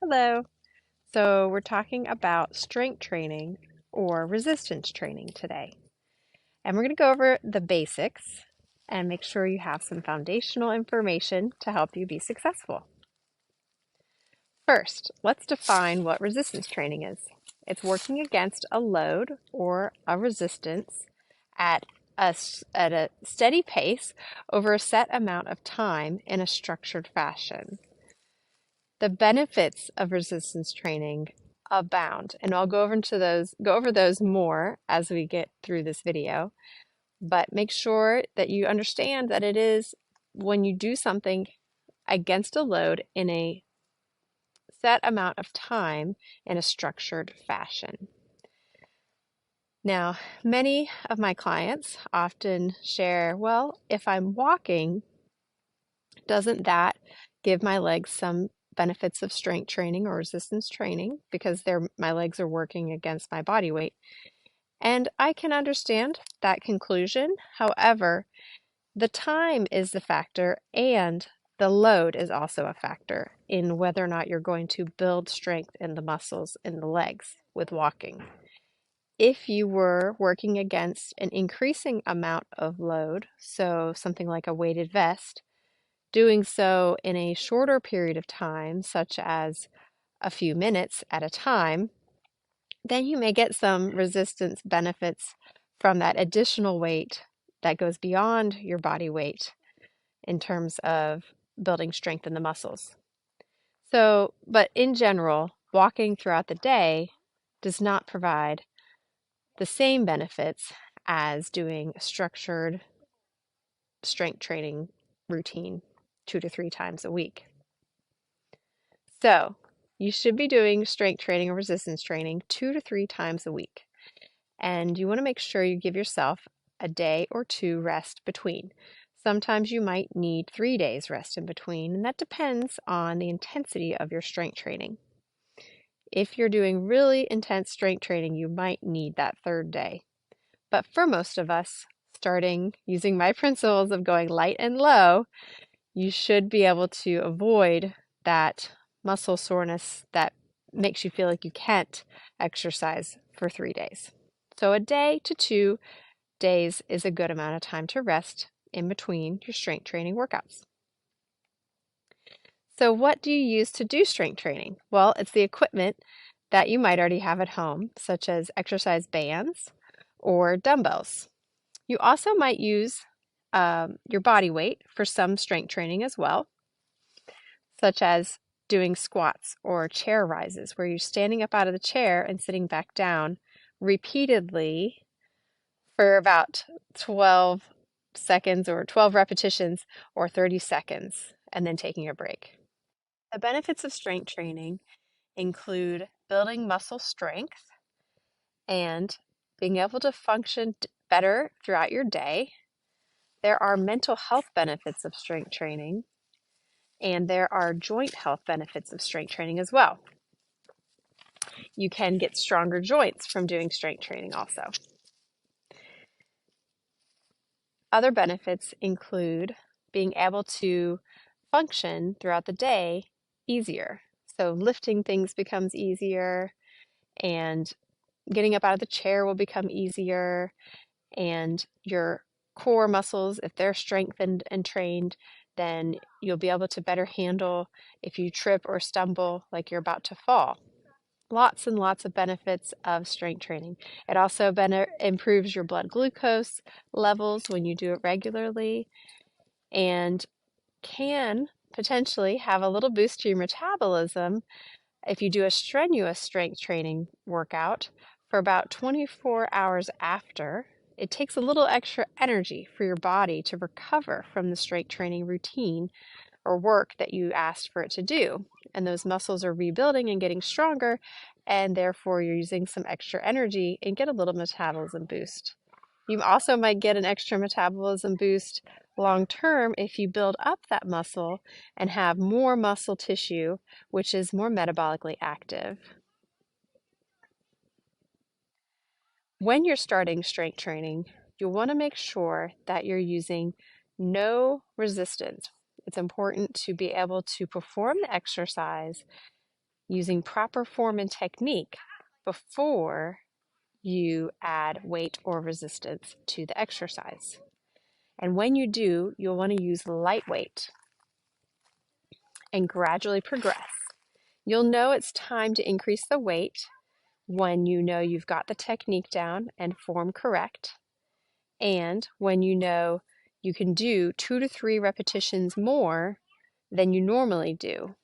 Hello. So we're talking about strength training or resistance training today. And we're going to go over the basics and make sure you have some foundational information to help you be successful. First, let's define what resistance training is. It's working against a load or a resistance at a steady pace over a set amount of time in a structured fashion. The benefits of resistance training abound, and I'll go over those more as we get through this video. But make sure that you understand that it is when you do something against a load in a set amount of time in a structured fashion. Now, many of my clients often share, well, if I'm walking, doesn't that give my legs some benefits of strength training or resistance training because my legs are working against my body weight? And I can understand that conclusion. However, the time is the factor and the load is also a factor in whether or not you're going to build strength in the muscles in the legs with walking. If you were working against an increasing amount of load, so something like a weighted vest, doing so in a shorter period of time, such as a few minutes at a time, then you may get some resistance benefits from that additional weight that goes beyond your body weight in terms of building strength in the muscles. So, but in general, walking throughout the day does not provide the same benefits as doing a structured strength training routine 2 to 3 times a week. So, you should be doing strength training or resistance training 2 to 3 times a week. And you want to make sure you give yourself a day or two rest between. Sometimes you might need 3 days rest in between, and that depends on the intensity of your strength training. If you're doing really intense strength training, you might need that third day. But for most of us, starting using my principles of going light and low, you should be able to avoid that muscle soreness that makes you feel like you can't exercise for 3 days. So a day to 2 days is a good amount of time to rest in between your strength training workouts. So what do you use to do strength training? Well, it's the equipment that you might already have at home, such as exercise bands or dumbbells. You also might use your body weight for some strength training as well, such as doing squats or chair rises, where you're standing up out of the chair and sitting back down repeatedly for about 12 seconds or 12 repetitions or 30 seconds, and then taking a break. The benefits of strength training include building muscle strength and being able to function better throughout your day. There are mental health benefits of strength training, and there are joint health benefits of strength training as well. You can get stronger joints from doing strength training also. Other benefits include being able to function throughout the day easier. So lifting things becomes easier, and getting up out of the chair will become easier, and your core muscles, if they're strengthened and trained, then you'll be able to better handle if you trip or stumble like you're about to fall. Lots and lots of benefits of strength training. It also improves your blood glucose levels when you do it regularly, and can potentially have a little boost to your metabolism if you do a strenuous strength training workout for about 24 hours after. It takes a little extra energy for your body to recover from the strength training routine or work that you asked for it to do. And those muscles are rebuilding and getting stronger, and therefore you're using some extra energy and get a little metabolism boost. You also might get an extra metabolism boost long term if you build up that muscle and have more muscle tissue, which is more metabolically active. When you're starting strength training, you'll want to make sure that you're using no resistance. It's important to be able to perform the exercise using proper form and technique before you add weight or resistance to the exercise. And when you do, you'll want to use lightweight and gradually progress. You'll know it's time to increase the weight when you know you've got the technique down and form correct, and when you know you can do 2 to 3 repetitions more than you normally do.